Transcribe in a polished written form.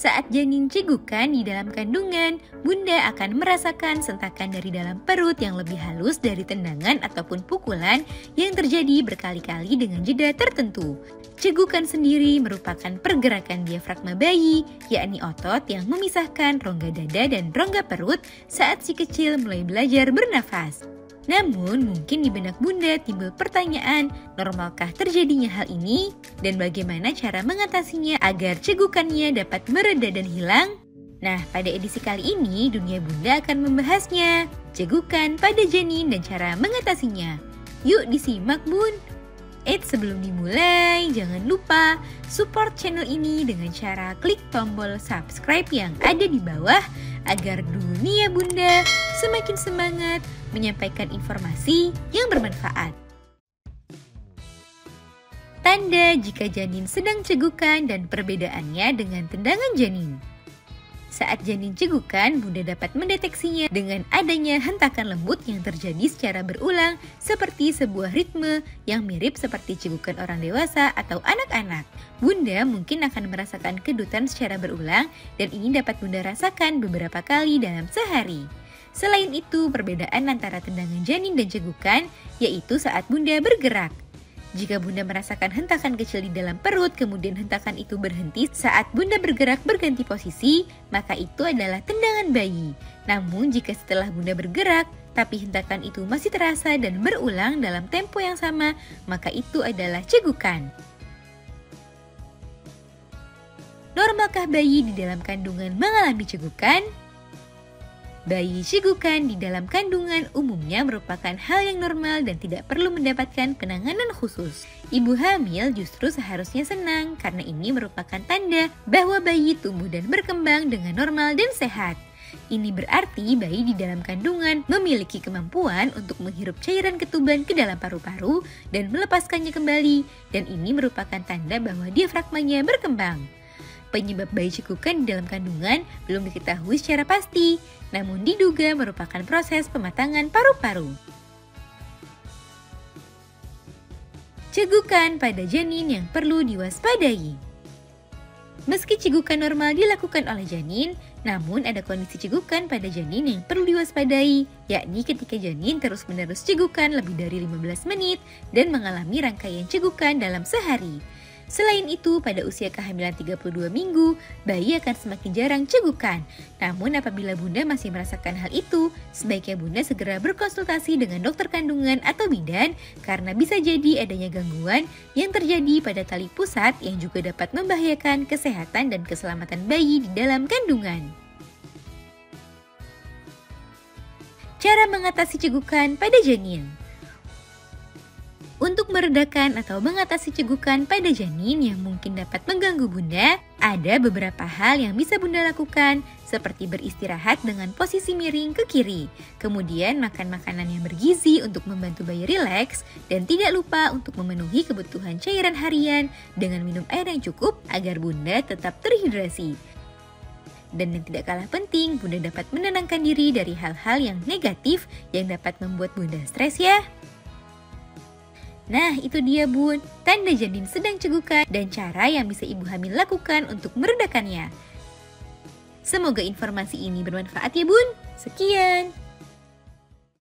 Saat janin cegukan di dalam kandungan, bunda akan merasakan sentakan dari dalam perut yang lebih halus dari tendangan ataupun pukulan yang terjadi berkali-kali dengan jeda tertentu. Cegukan sendiri merupakan pergerakan diafragma bayi, yakni otot yang memisahkan rongga dada dan rongga perut saat si kecil mulai belajar bernafas. Namun, mungkin di benak bunda timbul pertanyaan, normalkah terjadinya hal ini? Dan bagaimana cara mengatasinya agar cegukannya dapat mereda dan hilang? Nah, pada edisi kali ini, Dunia Bunda akan membahasnya. Cegukan pada janin dan cara mengatasinya. Yuk disimak, Bun! Sebelum dimulai, jangan lupa support channel ini dengan cara klik tombol subscribe yang ada di bawah agar Dunia Bunda semakin semangat menyampaikan informasi yang bermanfaat. Tanda jika janin sedang cegukan dan perbedaannya dengan tendangan janin. Saat janin cegukan, bunda dapat mendeteksinya dengan adanya hentakan lembut yang terjadi secara berulang seperti sebuah ritme yang mirip seperti cegukan orang dewasa atau anak-anak. Bunda mungkin akan merasakan kedutan secara berulang dan ini dapat bunda rasakan beberapa kali dalam sehari. Selain itu, perbedaan antara tendangan janin dan cegukan yaitu saat bunda bergerak. Jika bunda merasakan hentakan kecil di dalam perut, kemudian hentakan itu berhenti saat bunda bergerak berganti posisi, maka itu adalah tendangan bayi. Namun jika setelah bunda bergerak, tapi hentakan itu masih terasa dan berulang dalam tempo yang sama, maka itu adalah cegukan. Normalkah bayi di dalam kandungan mengalami cegukan? Bayi cegukan di dalam kandungan umumnya merupakan hal yang normal dan tidak perlu mendapatkan penanganan khusus. Ibu hamil justru seharusnya senang karena ini merupakan tanda bahwa bayi tumbuh dan berkembang dengan normal dan sehat. Ini berarti bayi di dalam kandungan memiliki kemampuan untuk menghirup cairan ketuban ke dalam paru-paru dan melepaskannya kembali, dan ini merupakan tanda bahwa diafragmanya berkembang. Penyebab bayi cegukan di dalam kandungan belum diketahui secara pasti, namun diduga merupakan proses pematangan paru-paru. Cegukan pada janin yang perlu diwaspadai. Meski cegukan normal dilakukan oleh janin, namun ada kondisi cegukan pada janin yang perlu diwaspadai, yakni ketika janin terus-menerus cegukan lebih dari 15 menit dan mengalami rangkaian cegukan dalam sehari. Selain itu, pada usia kehamilan 32 minggu, bayi akan semakin jarang cegukan. Namun apabila bunda masih merasakan hal itu, sebaiknya bunda segera berkonsultasi dengan dokter kandungan atau bidan karena bisa jadi adanya gangguan yang terjadi pada tali pusat yang juga dapat membahayakan kesehatan dan keselamatan bayi di dalam kandungan. Cara mengatasi cegukan pada janin. Untuk meredakan atau mengatasi cegukan pada janin yang mungkin dapat mengganggu bunda, ada beberapa hal yang bisa bunda lakukan, seperti beristirahat dengan posisi miring ke kiri, kemudian makan makanan yang bergizi untuk membantu bayi rileks, dan tidak lupa untuk memenuhi kebutuhan cairan harian dengan minum air yang cukup agar bunda tetap terhidrasi. Dan yang tidak kalah penting, bunda dapat menenangkan diri dari hal-hal yang negatif yang dapat membuat bunda stres ya. Nah, itu dia bun, tanda janin sedang cegukan dan cara yang bisa ibu hamil lakukan untuk meredakannya. Semoga informasi ini bermanfaat ya bun. Sekian.